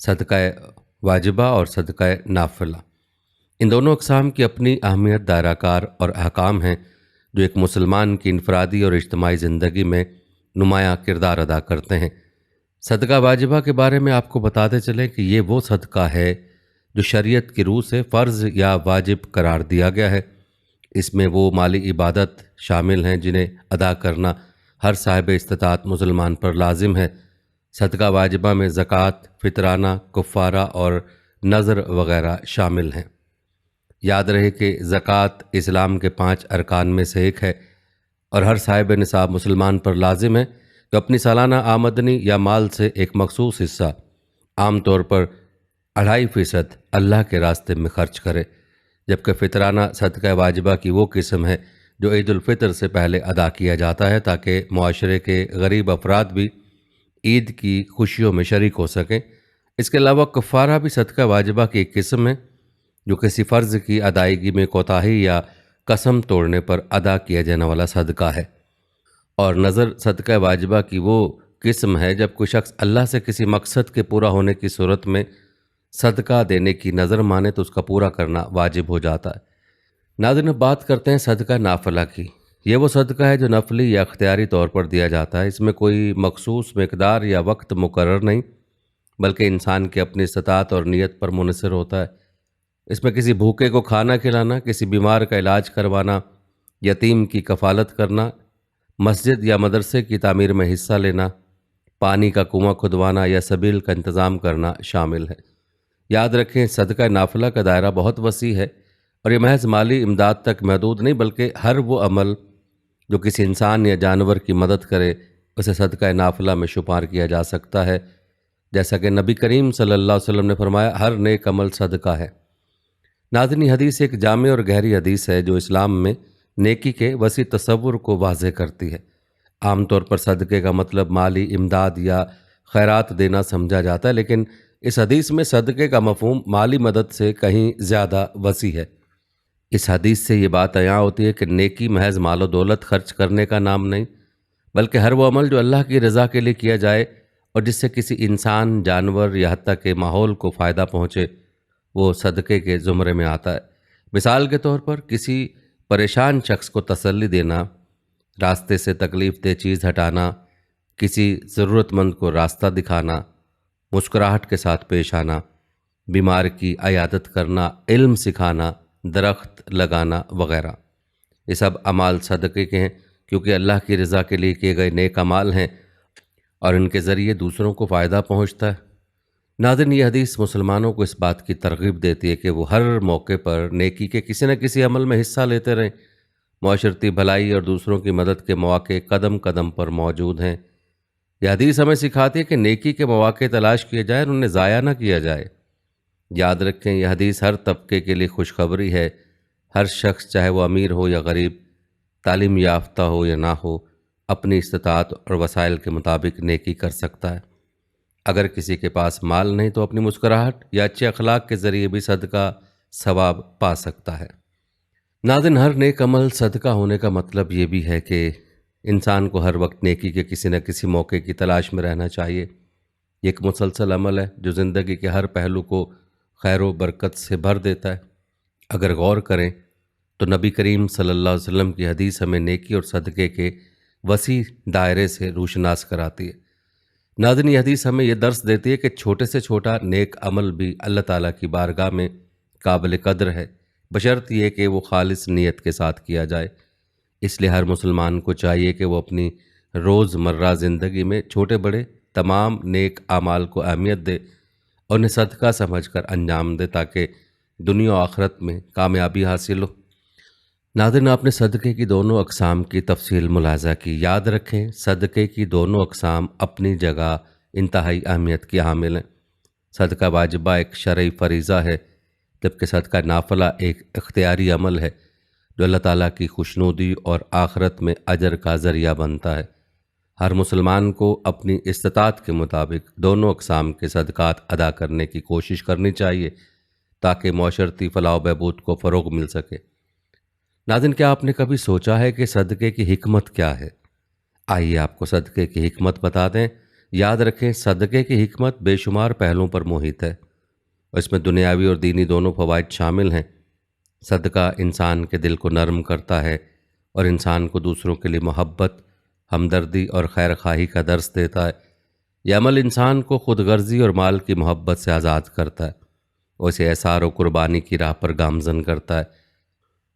صدقہ واجبہ اور صدقہ نافلہ، ان دونوں اقسام کی اپنی اہمیت، دائرہ کار اور احکام ہیں جو ایک مسلمان کی انفرادی اور اجتماعی زندگی میں نمایاں کردار ادا کرتے ہیں۔ صدقہ واجبہ کے بارے میں آپ کو بتاتے چلیں کہ یہ وہ صدقہ ہے جو شریعت کی روح سے فرض یا واجب قرار دیا گیا ہے۔ اس میں وہ مالی عبادت شامل ہیں جنہیں ادا کرنا ہر صاحب استطاعت مسلمان پر لازم ہے۔ صدقہ واجبہ میں زکوٰۃ، فطرانہ، کفارہ اور نذر وغیرہ شامل ہیں۔ یاد رہے کہ زکوٰۃ اسلام کے 5 ارکان میں سے ایک ہے اور ہر صاحب نصاب مسلمان پر لازم ہے کہ اپنی سالانہ آمدنی یا مال سے ایک مخصوص حصہ، عام طور پر 2.5% اللہ کے راستے میں خرچ کرے، جبکہ فطرانہ صدقہ واجبہ کی وہ قسم ہے جو عید الفطر سے پہلے ادا کیا جاتا ہے تاکہ معاشرے کے غریب افراد بھی عید کی خوشیوں میں شریک ہو سکیں۔ اس کے علاوہ کفارہ بھی صدقہ واجبہ کی ایک قسم ہے جو کسی فرض کی ادائیگی میں کوتاہی یا قسم توڑنے پر ادا کیا جانے والا صدقہ ہے۔ اور نذر صدقہ واجبہ کی وہ قسم ہے جب کوئی شخص اللہ سے کسی مقصد کے پورا ہونے کی صورت میں صدقہ دینے کی نظر مانے تو اس کا پورا کرنا واجب ہو جاتا ہے۔ ناظرین، بات کرتے ہیں صدقہ نافلہ کی۔ یہ وہ صدقہ ہے جو نفلی یا اختیاری طور پر دیا جاتا ہے۔ اس میں کوئی مخصوص مقدار یا وقت مقرر نہیں، بلکہ انسان کی اپنی استطاعت اور نیت پر منحصر ہوتا ہے۔ اس میں کسی بھوکے کو کھانا کھلانا، کسی بیمار کا علاج کروانا، یتیم کی کفالت کرنا، مسجد یا مدرسے کی تعمیر میں حصہ لینا، پانی کا کنواں کھدوانا یا سبیل کا انتظام کرنا شامل ہے۔ یاد رکھیں، صدقہ نافلہ کا دائرہ بہت وسیع ہے اور یہ محض مالی امداد تک محدود نہیں، بلکہ ہر وہ عمل جو کسی انسان یا جانور کی مدد کرے اسے صدقہ نافلہ میں شمار کیا جا سکتا ہے، جیسا کہ نبی کریم صلی اللہ علیہ وسلم نے فرمایا، ہر نیک عمل صدقہ ہے۔ ناظرین، حدیث ایک جامع اور گہری حدیث ہے جو اسلام میں نیکی کے وسیع تصور کو واضح کرتی ہے۔ عام طور پر صدقے کا مطلب مالی امداد یا خیرات دینا سمجھا جاتا ہے، لیکن اس حدیث میں صدقے کا مفہوم مالی مدد سے کہیں زیادہ وسیع ہے۔ اس حدیث سے یہ بات عیاں ہوتی ہے کہ نیکی محض مال و دولت خرچ کرنے کا نام نہیں، بلکہ ہر وہ عمل جو اللہ کی رضا کے لیے کیا جائے اور جس سے کسی انسان، جانور یا حتیٰ کہ ماحول کو فائدہ پہنچے، وہ صدقے کے زمرے میں آتا ہے۔ مثال کے طور پر کسی پریشان شخص کو تسلی دینا، راستے سے تکلیف دہ چیز ہٹانا، کسی ضرورت مند کو راستہ دکھانا، مسکراہٹ کے ساتھ پیش آنا، بیمار کی عیادت کرنا، علم سکھانا، درخت لگانا وغیرہ، یہ سب اعمال صدقے کے ہیں کیونکہ اللہ کی رضا کے لیے کیے گئے نیک اعمال ہیں اور ان کے ذریعے دوسروں کو فائدہ پہنچتا ہے۔ ناظرین، یہ حدیث مسلمانوں کو اس بات کی ترغیب دیتی ہے کہ وہ ہر موقع پر نیکی کے کسی نہ کسی عمل میں حصہ لیتے رہیں۔ معاشرتی بھلائی اور دوسروں کی مدد کے مواقع قدم قدم پر موجود ہیں۔ یہ حدیث ہمیں سکھاتی ہے کہ نیکی کے مواقع تلاش کیے جائیں اور انہیں ضائع نہ کیا جائے۔ یاد رکھیں، یہ حدیث ہر طبقے کے لیے خوشخبری ہے۔ ہر شخص، چاہے وہ امیر ہو یا غریب، تعلیم یافتہ ہو یا نہ ہو، اپنی استطاعت اور وسائل کے مطابق نیکی کر سکتا ہے۔ اگر کسی کے پاس مال نہیں تو اپنی مسکراہٹ یا اچھے اخلاق کے ذریعے بھی صدقہ ثواب پا سکتا ہے۔ ناظرین، ہر نیک عمل صدقہ ہونے کا مطلب یہ بھی ہے کہ انسان کو ہر وقت نیکی کے کسی نہ کسی موقع کی تلاش میں رہنا چاہیے۔ یہ ایک مسلسل عمل ہے جو زندگی کے ہر پہلو کو خیر و برکت سے بھر دیتا ہے۔ اگر غور کریں تو نبی کریم صلی اللہ علیہ وسلم کی حدیث ہمیں نیکی اور صدقے کے وسیع دائرے سے روشناس کراتی ہے۔ ناظرین، یہ حدیث ہمیں یہ درس دیتی ہے کہ چھوٹے سے چھوٹا نیک عمل بھی اللہ تعالیٰ کی بارگاہ میں قابل قدر ہے، بشرط یہ کہ وہ خالص نیت کے ساتھ کیا جائے۔ اس لیے ہر مسلمان کو چاہیے کہ وہ اپنی روز مرہ زندگی میں چھوٹے بڑے تمام نیک اعمال کو اہمیت دے اور انہیں صدقہ سمجھ کر انجام دے تاکہ دنیا و آخرت میں کامیابی حاصل ہو۔ ناظرین، آپ نے صدقے کی دونوں اقسام کی تفصیل ملاحظہ کی۔ یاد رکھیں، صدقے کی دونوں اقسام اپنی جگہ انتہائی اہمیت کی حامل ہیں۔ صدقہ واجبہ ایک شرعی فریضہ ہے، جبکہ صدقہ نافلہ ایک اختیاری عمل ہے جو اللہ تعالیٰ کی خوشنودی اور آخرت میں اجر کا ذریعہ بنتا ہے۔ ہر مسلمان کو اپنی استطاعت کے مطابق دونوں اقسام کے صدقات ادا کرنے کی کوشش کرنی چاہیے تاکہ معاشرتی فلاح و بہبود کو فروغ مل سکے۔ ناظرین، کیا آپ نے کبھی سوچا ہے کہ صدقے کی حکمت کیا ہے؟ آئیے آپ کو صدقے کی حکمت بتا دیں۔ یاد رکھیں صدقے کی حکمت بے شمار پہلوؤں پر محیط ہے اور اس میں دنیاوی اور دینی دونوں فوائد شامل ہیں۔ صدقہ انسان کے دل کو نرم کرتا ہے اور انسان کو دوسروں کے لیے محبت، ہمدردی اور خیر خواہی کا درس دیتا ہے۔ یہ عمل انسان کو خود غرضی اور مال کی محبت سے آزاد کرتا ہے اور اسے احسار و قربانی کی راہ پر گامزن کرتا ہے۔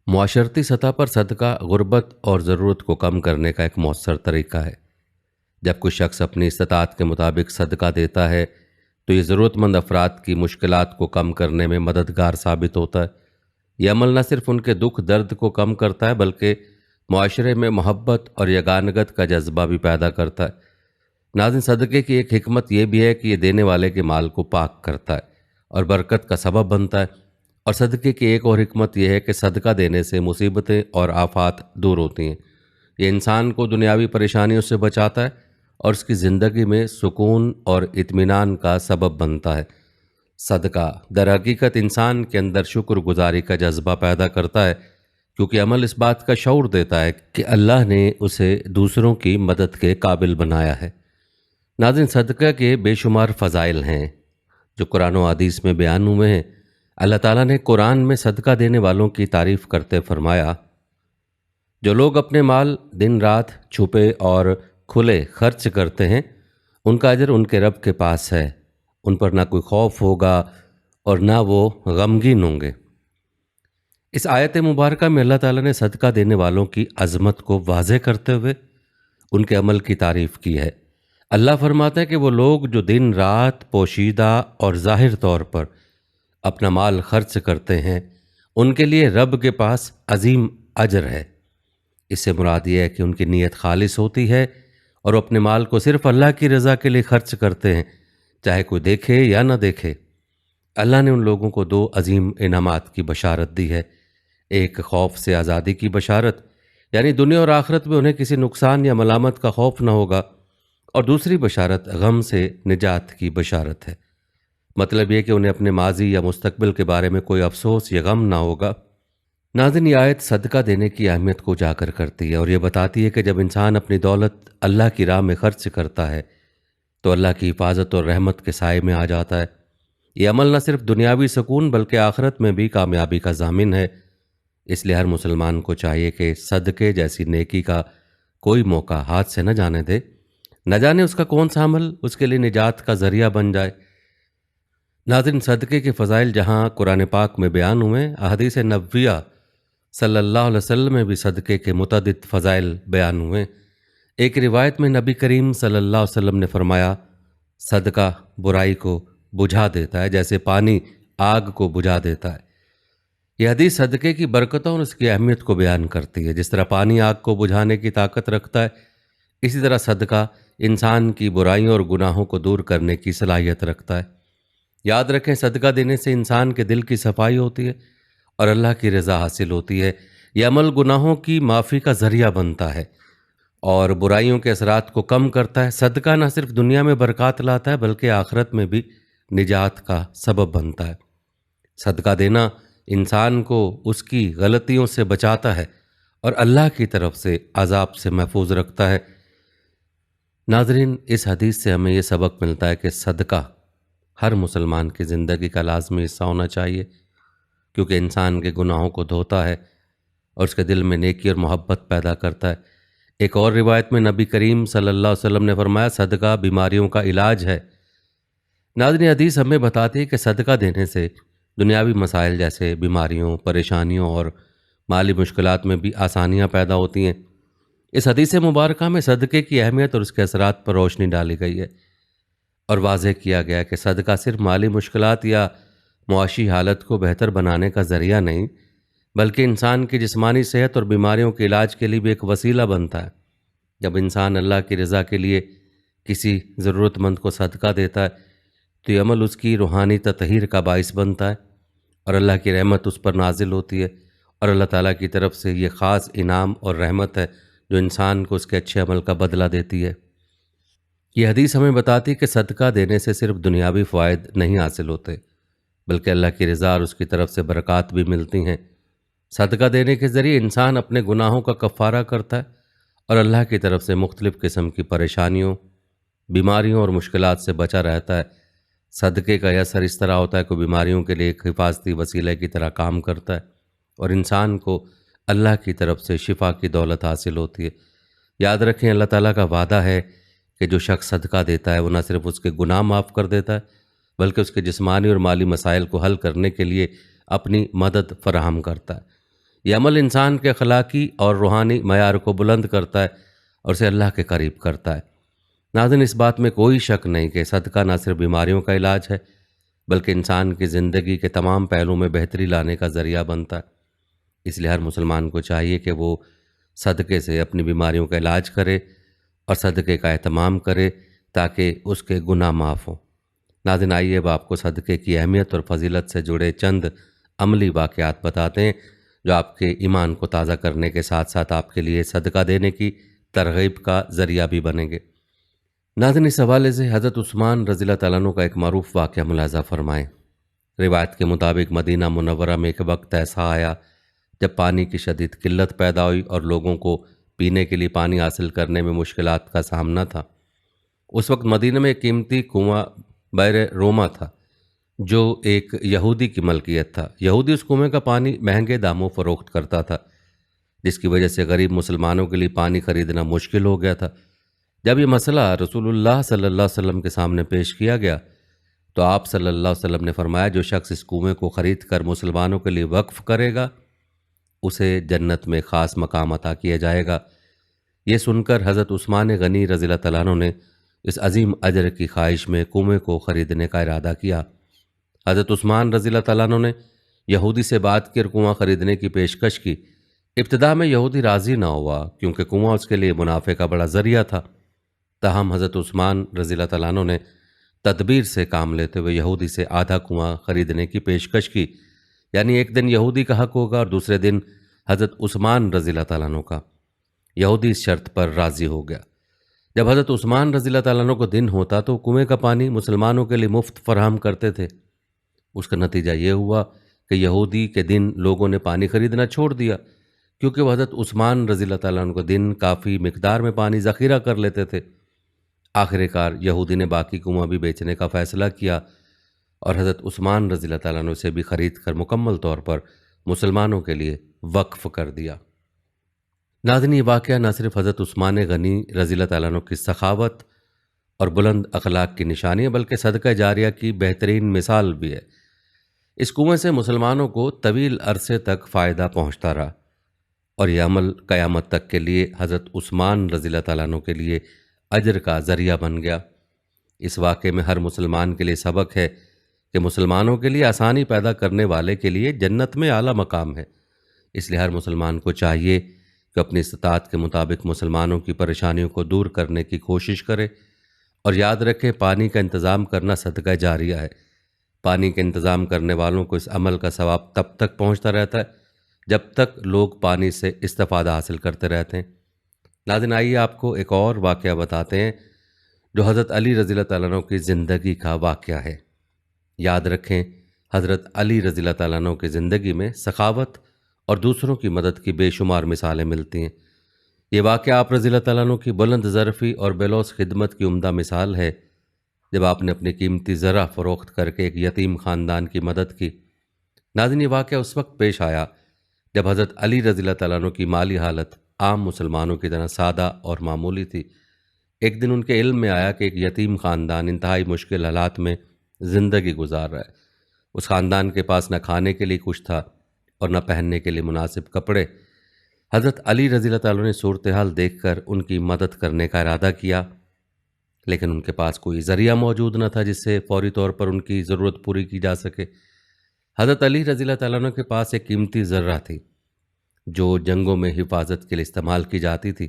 معاشرتی سطح پر صدقہ غربت اور ضرورت کو کم کرنے کا ایک مؤثر طریقہ ہے۔ جب کوئی شخص اپنی استطاعت کے مطابق صدقہ دیتا ہے تو یہ ضرورت مند افراد کی مشکلات کو کم کرنے میں مددگار ثابت ہوتا ہے۔ یہ عمل نہ صرف ان کے دکھ درد کو کم کرتا ہے بلکہ معاشرے میں محبت اور یگانگت کا جذبہ بھی پیدا کرتا ہے۔ ناظرین، صدقے کی ایک حکمت یہ بھی ہے کہ یہ دینے والے کے مال کو پاک کرتا ہے اور برکت کا سبب بنتا ہے، اور صدقے کی ایک اور حکمت یہ ہے کہ صدقہ دینے سے مصیبتیں اور آفات دور ہوتی ہیں۔ یہ انسان کو دنیاوی پریشانیوں سے بچاتا ہے اور اس کی زندگی میں سکون اور اطمینان کا سبب بنتا ہے۔ صدقہ در حقیقت انسان کے اندر شکر گزاری کا جذبہ پیدا کرتا ہے، کیونکہ عمل اس بات کا شعور دیتا ہے کہ اللہ نے اسے دوسروں کی مدد کے قابل بنایا ہے۔ ناظرین، صدقہ کے بے شمار فضائل ہیں جو قرآن و حدیث میں بیان ہوئے ہیں۔ اللہ تعالیٰ نے قرآن میں صدقہ دینے والوں کی تعریف کرتے فرمایا، جو لوگ اپنے مال دن رات چھپے اور کھلے خرچ کرتے ہیں ان کا اجر ان کے رب کے پاس ہے، ان پر نہ کوئی خوف ہوگا اور نہ وہ غمگین ہوں گے۔ اس آیت مبارکہ میں اللہ تعالیٰ نے صدقہ دینے والوں کی عظمت کو واضح کرتے ہوئے ان کے عمل کی تعریف کی ہے۔ اللہ فرماتا ہے کہ وہ لوگ جو دن رات پوشیدہ اور ظاہر طور پر اپنا مال خرچ کرتے ہیں ان کے لیے رب کے پاس عظیم اجر ہے۔ اس سے مراد یہ ہے کہ ان کی نیت خالص ہوتی ہے اور وہ اپنے مال کو صرف اللہ کی رضا کے لیے خرچ کرتے ہیں، چاہے کوئی دیکھے یا نہ دیکھے۔ اللہ نے ان لوگوں کو دو عظیم انعامات کی بشارت دی ہے، ایک خوف سے آزادی کی بشارت، یعنی دنیا اور آخرت میں انہیں کسی نقصان یا ملامت کا خوف نہ ہوگا، اور دوسری بشارت غم سے نجات کی بشارت ہے۔ مطلب یہ کہ انہیں اپنے ماضی یا مستقبل کے بارے میں کوئی افسوس یا غم نہ ہوگا۔ ناظرین، یہ آیت صدقہ دینے کی اہمیت کو اجاگر کرتی ہے اور یہ بتاتی ہے کہ جب انسان اپنی دولت اللہ کی راہ میں خرچ کرتا ہے تو اللہ کی حفاظت اور رحمت کے سائے میں آ جاتا ہے۔ یہ عمل نہ صرف دنیاوی سکون بلکہ آخرت میں بھی کامیابی کا ضامن ہے۔ اس لیے ہر مسلمان کو چاہیے کہ صدقے جیسی نیکی کا کوئی موقع ہاتھ سے نہ جانے دے، نہ جانے اس کا کون سا عمل اس کے لیے نجات کا ذریعہ بن جائے۔ ناظرین، صدقے کے فضائل جہاں قرآن پاک میں بیان ہوئے، احادیث نبویہ صلی اللہ علیہ وسلم میں بھی صدقے کے متعدد فضائل بیان ہوئے۔ ایک روایت میں نبی کریم صلی اللہ علیہ وسلم نے فرمایا، صدقہ برائی کو بجھا دیتا ہے جیسے پانی آگ کو بجھا دیتا ہے۔ یہ حدیث صدقے کی برکتوں اور اس کی اہمیت کو بیان کرتی ہے۔ جس طرح پانی آگ کو بجھانے کی طاقت رکھتا ہے، اسی طرح صدقہ انسان کی برائیوں اور گناہوں کو دور کرنے کی صلاحیت رکھتا ہے۔ یاد رکھیں، صدقہ دینے سے انسان کے دل کی صفائی ہوتی ہے اور اللہ کی رضا حاصل ہوتی ہے۔ یہ عمل گناہوں کی معافی کا ذریعہ بنتا ہے اور برائیوں کے اثرات کو کم کرتا ہے۔ صدقہ نہ صرف دنیا میں برکات لاتا ہے بلکہ آخرت میں بھی نجات کا سبب بنتا ہے۔ صدقہ دینا انسان کو اس کی غلطیوں سے بچاتا ہے اور اللہ کی طرف سے عذاب سے محفوظ رکھتا ہے۔ ناظرین، اس حدیث سے ہمیں یہ سبق ملتا ہے کہ صدقہ ہر مسلمان کی زندگی کا لازمی حصہ ہونا چاہیے، کیونکہ انسان کے گناہوں کو دھوتا ہے اور اس کے دل میں نیکی اور محبت پیدا کرتا ہے۔ ایک اور روایت میں نبی کریم صلی اللہ علیہ وسلم نے فرمایا، صدقہ بیماریوں کا علاج ہے۔ ناظرین، حدیث ہمیں بتاتی ہے کہ صدقہ دینے سے دنیاوی مسائل جیسے بیماریوں، پریشانیوں اور مالی مشکلات میں بھی آسانیاں پیدا ہوتی ہیں۔ اس حدیث مبارکہ میں صدقے کی اہمیت اور اس کے اثرات پر روشنی ڈالی گئی ہے اور واضح کیا گیا ہے کہ صدقہ صرف مالی مشکلات یا معاشی حالت کو بہتر بنانے کا ذریعہ نہیں، بلکہ انسان کی جسمانی صحت اور بیماریوں کے علاج کے لیے بھی ایک وسیلہ بنتا ہے۔ جب انسان اللہ کی رضا کے لیے کسی ضرورت مند کو صدقہ دیتا ہے تو یہ عمل اس کی روحانی تطہیر کا باعث بنتا ہے اور اللہ کی رحمت اس پر نازل ہوتی ہے، اور اللہ تعالیٰ کی طرف سے یہ خاص انعام اور رحمت ہے جو انسان کو اس کے اچھے عمل کا بدلہ دیتی ہے۔ یہ حدیث ہمیں بتاتی ہے کہ صدقہ دینے سے صرف دنیاوی فوائد نہیں حاصل ہوتے بلکہ اللہ کی رضا اور اس کی طرف سے برکات بھی ملتی ہیں۔ صدقہ دینے کے ذریعے انسان اپنے گناہوں کا کفارہ کرتا ہے اور اللہ کی طرف سے مختلف قسم کی پریشانیوں، بیماریوں اور مشکلات سے بچا رہتا ہے۔ صدقے کا یہ اثر اس طرح ہوتا ہے کہ بیماریوں کے لیے ایک حفاظتی وسیلے کی طرح کام کرتا ہے اور انسان کو اللہ کی طرف سے شفا کی دولت حاصل ہوتی ہے۔ یاد رکھیں، اللہ تعالیٰ کا وعدہ ہے کہ جو شخص صدقہ دیتا ہے وہ نہ صرف اس کے گناہ معاف کر دیتا ہے بلکہ اس کے جسمانی اور مالی مسائل کو حل کرنے کے لیے اپنی مدد فراہم کرتا ہے۔ یہ عمل انسان کے اخلاقی اور روحانی معیار کو بلند کرتا ہے اور اسے اللہ کے قریب کرتا ہے۔ ناظرین، اس بات میں کوئی شک نہیں کہ صدقہ نہ صرف بیماریوں کا علاج ہے بلکہ انسان کی زندگی کے تمام پہلوؤں میں بہتری لانے کا ذریعہ بنتا ہے۔ اس لیے ہر مسلمان کو چاہیے کہ وہ صدقے سے اپنی بیماریوں کا علاج کرے اور صدقے کا اہتمام کرے تاکہ اس کے گناہ معاف ہوں۔ ناظرین، آئیے اب آپ کو صدقے کی اہمیت اور فضیلت سے جڑے چند عملی واقعات بتاتے ہیں جو آپ کے ایمان کو تازہ کرنے کے ساتھ ساتھ آپ کے لیے صدقہ دینے کی ترغیب کا ذریعہ بھی بنیں گے۔ ناظرین، اس حوالے سے حضرت عثمان رضی اللہ تعالیٰ عنہ کا ایک معروف واقعہ ملاحظہ فرمائیں۔ روایت کے مطابق مدینہ منورہ میں ایک وقت ایسا آیا جب پانی کی شدید قلت پیدا ہوئی اور لوگوں کو پینے کے لیے پانی حاصل کرنے میں مشکلات کا سامنا تھا۔ اس وقت مدینہ میں ایک قیمتی کنواں بئر روما تھا جو ایک یہودی کی ملکیت تھا۔ یہودی اس کنویں کا پانی مہنگے داموں فروخت کرتا تھا، جس کی وجہ سے غریب مسلمانوں کے لیے پانی خریدنا مشکل ہو گیا تھا۔ جب یہ مسئلہ رسول اللہ صلی اللہ علیہ وسلم کے سامنے پیش کیا گیا تو آپ صلی اللہ علیہ وسلم نے فرمایا، جو شخص اس کنویں کو خرید کر مسلمانوں کے لیے وقف کرے گا اسے جنت میں خاص مقام عطا کیا جائے گا۔ یہ سن کر حضرت عثمان غنی رضی اللہ تعالیٰ عنہ نے اس عظیم اجر کی خواہش میں کنویں کو خریدنے کا ارادہ کیا۔ حضرت عثمان رضی اللہ تعالیٰ عنہ نے یہودی سے بات کی اور کنواں خریدنے کی پیشکش کی۔ ابتدا میں یہودی راضی نہ ہوا کیونکہ کنواں اس کے لیے منافع کا بڑا ذریعہ تھا۔ تاہم حضرت عثمان رضی اللہ تعالیٰ عنہ نے تدبیر سے کام لیتے ہوئے یہودی سے آدھا کنواں خریدنے کی پیشکش کی، یعنی ایک دن یہودی کا حق ہوگا اور دوسرے دن حضرت عثمان رضی اللہ تعالیٰ عنہ کا۔ یہودی اس شرط پر راضی ہو گیا۔ جب حضرت عثمان رضی اللہ تعالیٰ عنہ کو دن ہوتا تو کنویں کا پانی مسلمانوں کے لیے مفت فراہم کرتے تھے۔ اس کا نتیجہ یہ ہوا کہ یہودی کے دن لوگوں نے پانی خریدنا چھوڑ دیا کیونکہ وہ حضرت عثمان رضی اللہ تعالیٰ عنہ کو دن کافی مقدار میں پانی ذخیرہ کر لیتے تھے۔ آخر کار یہودی نے باقی کنواں بھی بیچنے کا فیصلہ کیا اور حضرت عثمان رضی اللہ تعالیٰ عنہ سے بھی خرید کر مکمل طور پر مسلمانوں کے لیے وقف کر دیا۔ ناظرین، یہ واقعہ نہ صرف حضرت عثمان غنی رضی اللہ تعالیٰ عنہ کی سخاوت اور بلند اخلاق کی نشانی ہے بلکہ صدقہ جاریہ کی بہترین مثال بھی ہے۔ اس کنویں سے مسلمانوں کو طویل عرصے تک فائدہ پہنچتا رہا اور یہ عمل قیامت تک کے لیے حضرت عثمان رضی اللہ تعالیٰ عنہ کے لیے اجر کا ذریعہ بن گیا۔ اس واقعے میں ہر مسلمان کے لیے سبق ہے کہ مسلمانوں کے لیے آسانی پیدا کرنے والے کے لیے جنت میں اعلیٰ مقام ہے۔ اس لیے ہر مسلمان کو چاہیے کہ اپنی استطاعت کے مطابق مسلمانوں کی پریشانیوں کو دور کرنے کی کوشش کرے اور یاد رکھے، پانی کا انتظام کرنا صدقہ جاریہ ہے۔ پانی کے انتظام کرنے والوں کو اس عمل کا ثواب تب تک پہنچتا رہتا ہے جب تک لوگ پانی سے استفادہ حاصل کرتے رہتے ہیں۔ ناظرین، آئیے آپ کو ایک اور واقعہ بتاتے ہیں جو حضرت علی رضی اللہ تعالیٰ عنہ کی زندگی کا واقعہ ہے۔ یاد رکھیں، حضرت علی رضی اللہ تعالیٰ عنہ کی زندگی میں سخاوت اور دوسروں کی مدد کی بے شمار مثالیں ملتی ہیں۔ یہ واقعہ آپ رضی اللہ تعالیٰ عنہ کی بلند ظرفی اور بے لوث خدمت کی عمدہ مثال ہے جب آپ نے اپنی قیمتی زرع فروخت کر کے ایک یتیم خاندان کی مدد کی۔ ناظرین، یہ واقعہ اس وقت پیش آیا جب حضرت علی رضی اللہ تعالیٰ عنہ کی مالی حالت عام مسلمانوں کی طرح سادہ اور معمولی تھی۔ ایک دن ان کے علم میں آیا کہ ایک یتیم خاندان انتہائی مشکل حالات میں زندگی گزار رہا ہے۔ اس خاندان کے پاس نہ کھانے کے لیے کچھ تھا اور نہ پہننے کے لیے مناسب کپڑے۔ حضرت علی رضی اللہ تعالیٰ نے صورتحال دیکھ کر ان کی مدد کرنے کا ارادہ کیا، لیکن ان کے پاس کوئی ذریعہ موجود نہ تھا جس سے فوری طور پر ان کی ضرورت پوری کی جا سکے۔ حضرت علی رضی اللہ تعالیٰ عنہ کے پاس ایک قیمتی زرہ تھی جو جنگوں میں حفاظت کے لیے استعمال کی جاتی تھی۔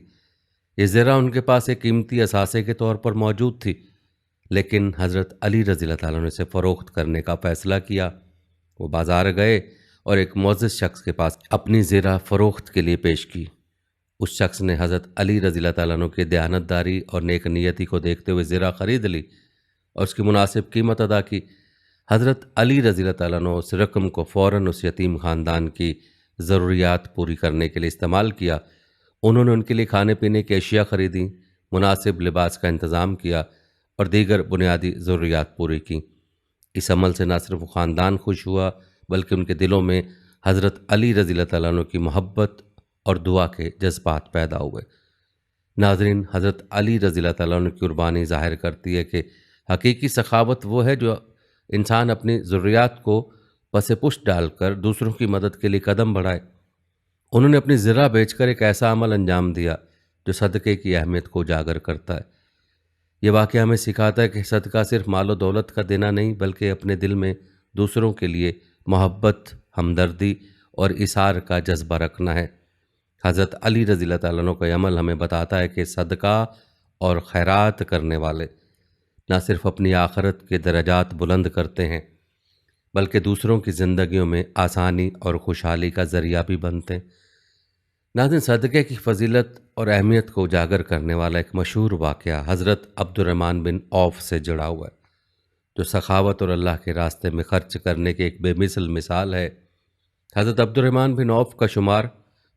یہ زرہ ان کے پاس ایک قیمتی اثاثے کے طور پر موجود تھی، لیکن حضرت علی رضی اللہ تعالیٰ عنہ سے فروخت کرنے کا فیصلہ کیا۔ وہ بازار گئے اور ایک معزز شخص کے پاس اپنی زرہ فروخت کے لیے پیش کی۔ اس شخص نے حضرت علی رضی اللہ تعالیٰ عنہ کی دیانتداری اور نیک نیتی کو دیکھتے ہوئے زرہ خرید لی اور اس کی مناسب قیمت ادا کی۔ حضرت علی رضی اللہ تعالیٰ عنہ اس رقم کو فوراً اس یتیم خاندان کی ضروریات پوری کرنے کے لیے استعمال کیا۔ انہوں نے ان کے لیے کھانے پینے کی اشیاء خریدیں، مناسب لباس کا انتظام کیا اور دیگر بنیادی ضروریات پوری کیں۔ اس عمل سے نہ صرف وہ خاندان خوش ہوا بلکہ ان کے دلوں میں حضرت علی رضی اللہ تعالیٰ عنہ کی محبت اور دعا کے جذبات پیدا ہوئے۔ ناظرین، حضرت علی رضی اللہ تعالیٰ عنہ کی قربانی ظاہر کرتی ہے کہ حقیقی سخاوت وہ ہے جو انسان اپنی ضروریات کو پس پشت ڈال کر دوسروں کی مدد کے لیے قدم بڑھائے۔ انہوں نے اپنی زرہ بیچ کر ایک ایسا عمل انجام دیا جو صدقے کی اہمیت کو اجاگر کرتا ہے۔ یہ واقعہ ہمیں سکھاتا ہے کہ صدقہ صرف مال و دولت کا دینا نہیں بلکہ اپنے دل میں دوسروں کے لیے محبت، ہمدردی اور ایثار کا جذبہ رکھنا ہے۔ حضرت علی رضی اللہ تعالیٰ عنہ کا یہ عمل ہمیں بتاتا ہے کہ صدقہ اور خیرات کرنے والے نہ صرف اپنی آخرت کے درجات بلند کرتے ہیں بلکہ دوسروں کی زندگیوں میں آسانی اور خوشحالی کا ذریعہ بھی بنتے ہیں۔ ناظرین، صدقے کی فضیلت اور اہمیت کو اجاگر کرنے والا ایک مشہور واقعہ حضرت عبد الرحمن بن عوف سے جڑا ہوا ہے، جو سخاوت اور اللہ کے راستے میں خرچ کرنے کی ایک بے مثل مثال ہے۔ حضرت عبد الرحمن بن عوف کا شمار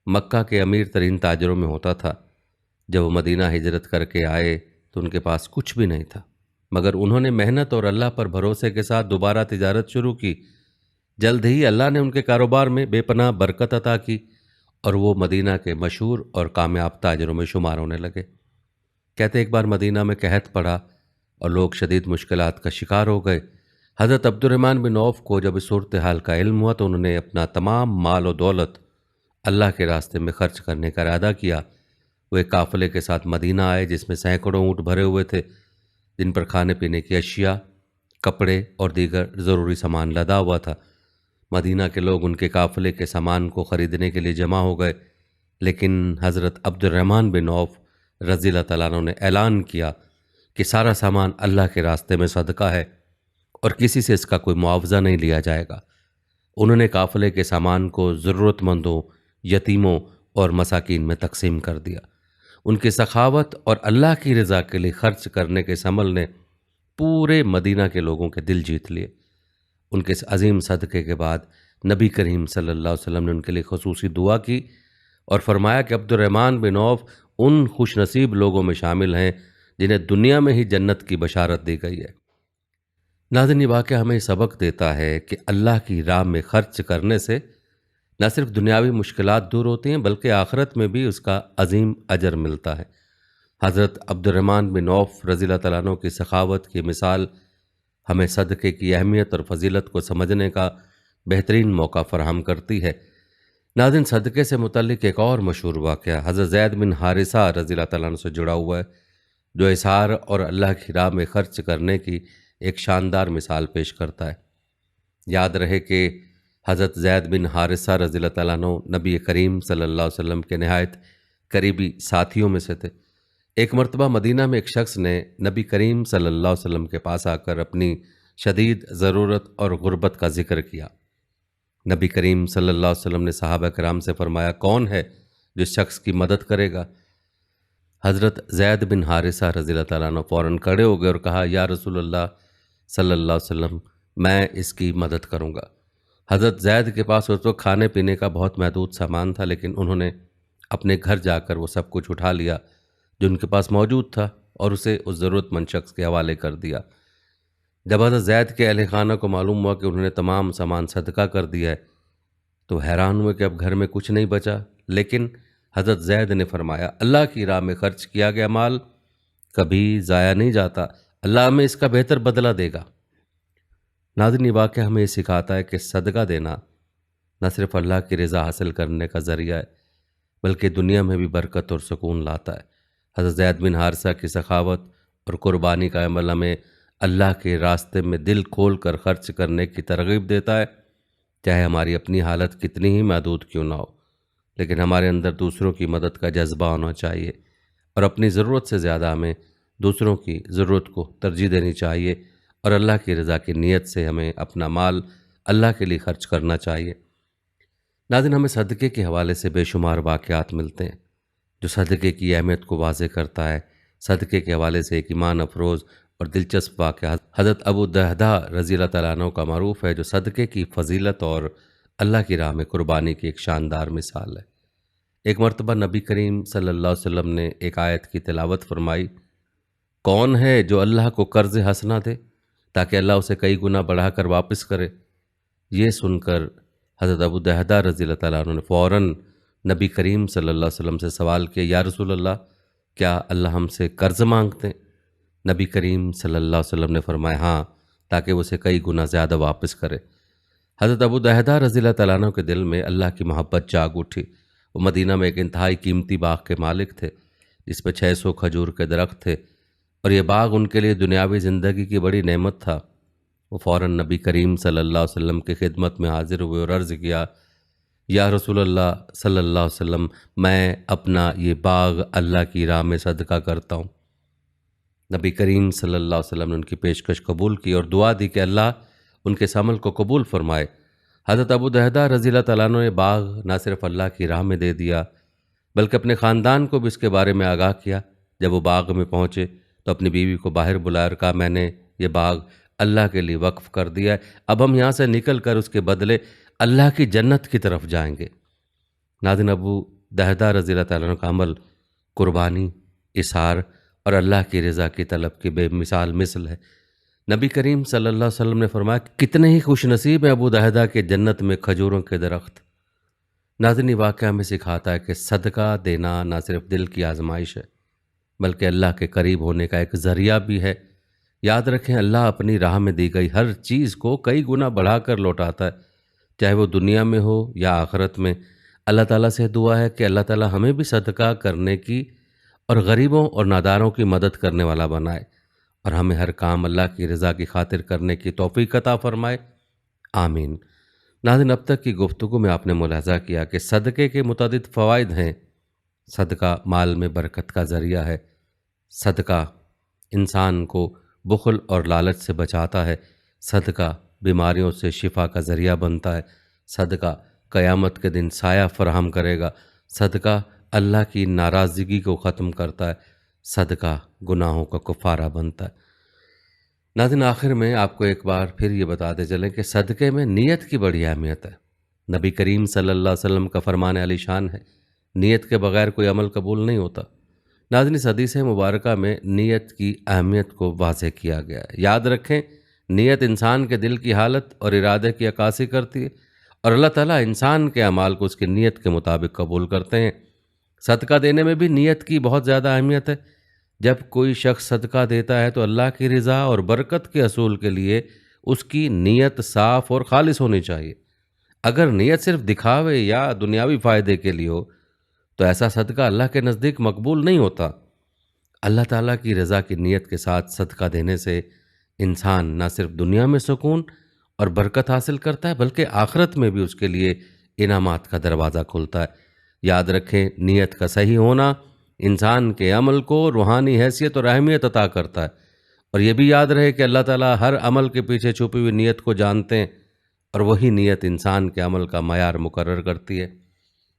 مکہ کے امیر ترین تاجروں میں ہوتا تھا۔ جب وہ مدینہ ہجرت کر کے آئے تو ان کے پاس کچھ بھی نہیں تھا، مگر انہوں نے محنت اور اللہ پر بھروسے کے ساتھ دوبارہ تجارت شروع کی۔ جلد ہی اللہ نے ان کے کاروبار میں بے پناہ برکت عطا کی اور وہ مدینہ کے مشہور اور کامیاب تاجروں میں شمار ہونے لگے۔ کہتے ایک بار مدینہ میں قحط پڑا اور لوگ شدید مشکلات کا شکار ہو گئے۔ حضرت عبد الرحمن بن عوف کو جب اس صورتحال کا علم ہوا تو انہوں نے اپنا تمام مال و دولت اللہ کے راستے میں خرچ کرنے کا ارادہ کیا۔ وہ ایک قافلے کے ساتھ مدینہ آئے جس میں سینکڑوں اونٹ بھرے ہوئے تھے، جن پر کھانے پینے کی اشیاء، کپڑے اور دیگر ضروری سامان لدا ہوا تھا۔ مدینہ کے لوگ ان کے قافلے کے سامان کو خریدنے کے لیے جمع ہو گئے، لیکن حضرت عبد الرحمن بن عوف رضی اللہ تعالیٰ عنہ نے اعلان کیا کہ سارا سامان اللہ کے راستے میں صدقہ ہے اور کسی سے اس کا کوئی معاوضہ نہیں لیا جائے گا۔ انہوں نے قافلے کے سامان کو ضرورت مندوں، یتیموں اور مساکین میں تقسیم کر دیا۔ ان کی سخاوت اور اللہ کی رضا کے لیے خرچ کرنے کے اس عمل نے پورے مدینہ کے لوگوں کے دل جیت لیے۔ ان کے اس عظیم صدقے کے بعد نبی کریم صلی اللہ علیہ وسلم نے ان کے لیے خصوصی دعا کی اور فرمایا کہ عبد الرحمن بن عوف ان خوش نصیب لوگوں میں شامل ہیں جنہیں دنیا میں ہی جنت کی بشارت دی گئی ہے۔ ناظرین، یہ واقعہ ہمیں سبق دیتا ہے کہ اللہ کی راہ میں خرچ کرنے سے نہ صرف دنیاوی مشکلات دور ہوتی ہیں بلکہ آخرت میں بھی اس کا عظیم اجر ملتا ہے۔ حضرت عبد الرحمن بن عوف رضی اللہ تعالیٰ عنہ کی سخاوت کی مثال ہمیں صدقے کی اہمیت اور فضیلت کو سمجھنے کا بہترین موقع فراہم کرتی ہے۔ ناظرین، صدقے سے متعلق ایک اور مشہور واقعہ حضرت زید بن حارثہ رضی اللہ تعالیٰ عنہ سے جڑا ہوا ہے، جو اظہار اور اللہ کی راہ میں خرچ کرنے کی ایک شاندار مثال پیش کرتا ہے۔ یاد رہے کہ حضرت زید بن حارثہ رضی اللہ تعالیٰ عنہ نبی کریم صلی اللہ علیہ وسلم کے نہایت قریبی ساتھیوں میں سے تھے۔ ایک مرتبہ مدینہ میں ایک شخص نے نبی کریم صلی اللہ علیہ وسلم کے پاس آ کر اپنی شدید ضرورت اور غربت کا ذکر کیا۔ نبی کریم صلی اللہ علیہ وسلم نے صحابہ کرام سے فرمایا، کون ہے جو اس شخص کی مدد کرے گا؟ حضرت زید بن حارثہ رضی اللہ تعالیٰ عنہ فوراً کھڑے ہو گئے اور کہا، یا رسول اللہ صلی اللہ علیہ وسلم، میں اس کی مدد کروں گا۔ حضرت زید کے پاس اس وقت کھانے پینے کا بہت محدود سامان تھا، لیکن انہوں نے اپنے گھر جا کر وہ سب کچھ اٹھا لیا جو ان کے پاس موجود تھا اور اسے اس ضرورت مند شخص کے حوالے کر دیا۔ جب حضرت زید کے اہل خانہ کو معلوم ہوا کہ انہوں نے تمام سامان صدقہ کر دیا ہے تو حیران ہوئے کہ اب گھر میں کچھ نہیں بچا، لیکن حضرت زید نے فرمایا، اللہ کی راہ میں خرچ کیا گیا مال کبھی ضائع نہیں جاتا، اللہ ہمیں اس کا بہتر بدلہ دے گا۔ ناظرین، یہ واقعہ ہمیں یہ سکھاتا ہے کہ صدقہ دینا نہ صرف اللہ کی رضا حاصل کرنے کا ذریعہ ہے بلکہ دنیا میں بھی برکت اور سکون لاتا ہے۔ حضرت زید بن حارثہ کی سخاوت اور قربانی کا عمل ہمیں اللہ کے راستے میں دل کھول کر خرچ کرنے کی ترغیب دیتا ہے، چاہے ہماری اپنی حالت کتنی ہی محدود کیوں نہ ہو، لیکن ہمارے اندر دوسروں کی مدد کا جذبہ ہونا چاہیے اور اپنی ضرورت سے زیادہ ہمیں دوسروں کی ضرورت کو ترجیح دینی چاہیے اور اللہ کی رضا کی نیت سے ہمیں اپنا مال اللہ کے لیے خرچ کرنا چاہیے۔ ناظرین، ہمیں صدقے کے حوالے سے بے شمار واقعات ملتے ہیں جو صدقے کی اہمیت کو واضح کرتا ہے۔ صدقے کے حوالے سے ایک ایمان افروز اور دلچسپ واقعہ حضرت ابو دہدہ رضی اللہ تعالیٰ عنہ کا معروف ہے، جو صدقے کی فضیلت اور اللہ کی راہ میں قربانی کی ایک شاندار مثال ہے۔ ایک مرتبہ نبی کریم صلی اللہ علیہ وسلم نے ایک آیت کی تلاوت فرمائی، کون ہے جو اللہ کو قرض حسنہ دے تاکہ اللہ اسے کئی گنا بڑھا کر واپس کرے؟ یہ سن کر حضرت ابو دہدہ رضی اللہ تعالیٰ عنہ نے فوراً نبی کریم صلی اللہ علیہ وسلم سے سوال کیا، یا رسول اللہ، کیا اللہ ہم سے قرض مانگتے ہیں؟ نبی کریم صلی اللہ علیہ وسلم نے فرمایا ہاں، تاکہ وہ اسے کئی گنا زیادہ واپس کرے۔ حضرت ابو دہدہ رضی اللہ تعالیٰ عنہ کے دل میں اللہ کی محبت جاگ اٹھی۔ وہ مدینہ میں ایک انتہائی قیمتی باغ کے مالک تھے جس پہ 600 کھجور کے درخت تھے، اور یہ باغ ان کے لیے دنیاوی زندگی کی بڑی نعمت تھا۔ وہ فوراً نبی کریم صلی اللہ علیہ وسلم کی خدمت میں حاضر ہوئے اور عرض کیا، یا رسول اللہ صلی اللہ علیہ وسلم، میں اپنا یہ باغ اللہ کی راہ میں صدقہ کرتا ہوں۔ نبی کریم صلی اللہ علیہ وسلم نے ان کی پیشکش قبول کی اور دعا دی کہ اللہ ان کے اس عمل کو قبول فرمائے۔ حضرت ابو دہدہ رضی اللہ تعالیٰ عنہ نے باغ نہ صرف اللہ کی راہ میں دے دیا بلکہ اپنے خاندان کو بھی اس کے بارے میں آگاہ کیا۔ جب وہ باغ میں پہنچے تو اپنی بیوی کو باہر بلایا اور کہا، میں نے یہ باغ اللہ کے لیے وقف کر دیا ہے، اب ہم یہاں سے نکل کر اس کے بدلے اللہ کی جنت کی طرف جائیں گے۔ ناظرین، ابو دہدہ رضی اللہ تعالیٰ عنہ کا عمل قربانی، اثار اور اللہ کی رضا کی طلب کی بے مثال مثل ہے۔ نبی کریم صلی اللہ علیہ وسلم نے فرمایا، کتنے ہی خوش نصیب ہیں ابو دہدہ کے جنت میں کھجوروں کے درخت۔ ناظرین، واقعہ ہمیں سکھاتا ہے کہ صدقہ دینا نہ صرف دل کی آزمائش ہے بلکہ اللہ کے قریب ہونے کا ایک ذریعہ بھی ہے۔ یاد رکھیں، اللہ اپنی راہ میں دی گئی ہر چیز کو کئی گنا بڑھا کر لوٹاتا ہے، چاہے وہ دنیا میں ہو یا آخرت میں۔ اللہ تعالیٰ سے دعا ہے کہ اللہ تعالیٰ ہمیں بھی صدقہ کرنے کی اور غریبوں اور ناداروں کی مدد کرنے والا بنائے، اور ہمیں ہر کام اللہ کی رضا کی خاطر کرنے کی توفیق عطا فرمائے، آمین۔ ناظرین، اب تک کی گفتگو میں آپ نے ملاحظہ کیا کہ صدقے کے متعدد فوائد ہیں۔ صدقہ مال میں برکت کا ذریعہ ہے، صدقہ انسان کو بخل اور لالچ سے بچاتا ہے، صدقہ بیماریوں سے شفا کا ذریعہ بنتا ہے، صدقہ قیامت کے دن سایہ فراہم کرے گا، صدقہ اللہ کی ناراضگی کو ختم کرتا ہے، صدقہ گناہوں کا کفارہ بنتا ہے۔ ناظرین، آخر میں آپ کو ایک بار پھر یہ بتاتے چلیں کہ صدقے میں نیت کی بڑی اہمیت ہے۔ نبی کریم صلی اللہ علیہ وسلم کا فرمان علی شان ہے، نیت کے بغیر کوئی عمل قبول نہیں ہوتا۔ ناظرین، اس حدیث مبارکہ میں نیت کی اہمیت کو واضح کیا گیا ہے۔ یاد رکھیں، نیت انسان کے دل کی حالت اور ارادے کی عکاسی کرتی ہے، اور اللہ تعالیٰ انسان کے اعمال کو اس کی نیت کے مطابق قبول کرتے ہیں۔ صدقہ دینے میں بھی نیت کی بہت زیادہ اہمیت ہے۔ جب کوئی شخص صدقہ دیتا ہے تو اللہ کی رضا اور برکت کے حصول کے لیے اس کی نیت صاف اور خالص ہونی چاہیے۔ اگر نیت صرف دکھاوے یا دنیاوی فائدے کے لیے ہو تو ایسا صدقہ اللہ کے نزدیک مقبول نہیں ہوتا۔ اللہ تعالیٰ کی رضا کی نیت کے ساتھ صدقہ دینے سے انسان نہ صرف دنیا میں سکون اور برکت حاصل کرتا ہے بلکہ آخرت میں بھی اس کے لیے انعامات کا دروازہ کھلتا ہے۔ یاد رکھیں، نیت کا صحیح ہونا انسان کے عمل کو روحانی حیثیت اور اہمیت عطا کرتا ہے، اور یہ بھی یاد رہے کہ اللہ تعالیٰ ہر عمل کے پیچھے چھپی ہوئی نیت کو جانتے ہیں، اور وہی نیت انسان کے عمل کا معیار مقرر کرتی ہے۔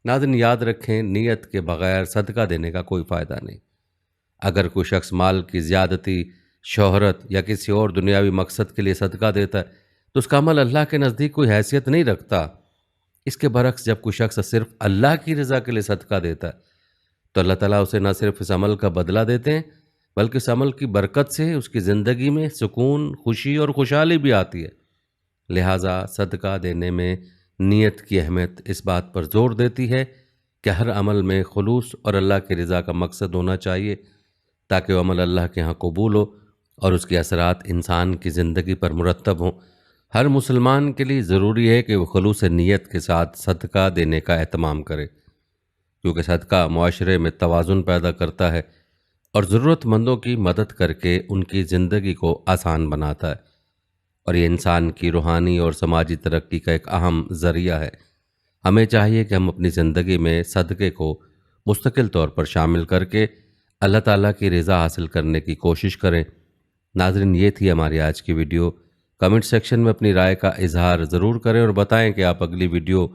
ناظرین، یاد رکھیں، نیت کے بغیر صدقہ دینے کا کوئی فائدہ نہیں۔ اگر کوئی شخص مال کی زیادتی، شہرت یا کسی اور دنیاوی مقصد کے لیے صدقہ دیتا ہے تو اس کا عمل اللہ کے نزدیک کوئی حیثیت نہیں رکھتا۔ اس کے برعکس جب کوئی شخص صرف اللہ کی رضا کے لیے صدقہ دیتا ہے تو اللہ تعالیٰ اسے نہ صرف اس عمل کا بدلہ دیتے ہیں بلکہ اس عمل کی برکت سے اس کی زندگی میں سکون، خوشی اور خوشحالی بھی آتی ہے۔ لہٰذا صدقہ دینے میں نیت کی اہمیت اس بات پر زور دیتی ہے کہ ہر عمل میں خلوص اور اللہ کی رضا کا مقصد ہونا چاہیے تاکہ وہ عمل اللہ کے ہاں قبول ہو اور اس کے اثرات انسان کی زندگی پر مرتب ہوں۔ ہر مسلمان کے لیے ضروری ہے کہ وہ خلوص نیت کے ساتھ صدقہ دینے کا اہتمام کرے، کیونکہ صدقہ معاشرے میں توازن پیدا کرتا ہے اور ضرورت مندوں کی مدد کر کے ان کی زندگی کو آسان بناتا ہے، اور یہ انسان کی روحانی اور سماجی ترقی کا ایک اہم ذریعہ ہے۔ ہمیں چاہیے کہ ہم اپنی زندگی میں صدقے کو مستقل طور پر شامل کر کے اللہ تعالیٰ کی رضا حاصل کرنے کی کوشش کریں۔ ناظرین، یہ تھی ہماری آج کی ویڈیو۔ کمنٹ سیکشن میں اپنی رائے کا اظہار ضرور کریں اور بتائیں کہ آپ اگلی ویڈیو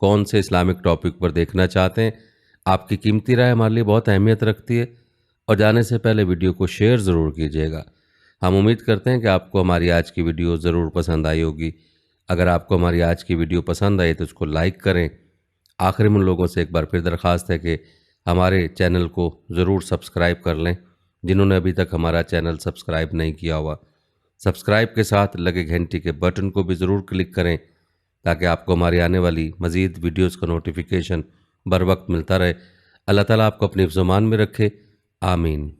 کون سے اسلامک ٹاپک پر دیکھنا چاہتے ہیں۔ آپ کی قیمتی رائے ہمارے لیے بہت اہمیت رکھتی ہے، اور جانے سے پہلے ویڈیو کو شیئر ضرور کیجیے گا۔ ہم امید کرتے ہیں کہ آپ کو ہماری آج کی ویڈیو ضرور پسند آئی ہوگی۔ اگر آپ کو ہماری آج کی ویڈیو پسند آئی تو اس کو لائک کریں۔ آخر میں ان لوگوں سے ایک بار پھر درخواست ہے کہ ہمارے چینل کو ضرور سبسکرائب کر لیں جنہوں نے ابھی تک ہمارا چینل سبسکرائب نہیں کیا ہوا، سبسکرائب کے ساتھ لگے گھنٹی کے بٹن کو بھی ضرور کلک کریں تاکہ آپ کو ہماری آنے والی مزید ویڈیوز کا نوٹیفیکیشن بر وقت ملتا رہے۔ اللہ تعالیٰ آپ کو اپنی حفظ و امان میں رکھے، آمین۔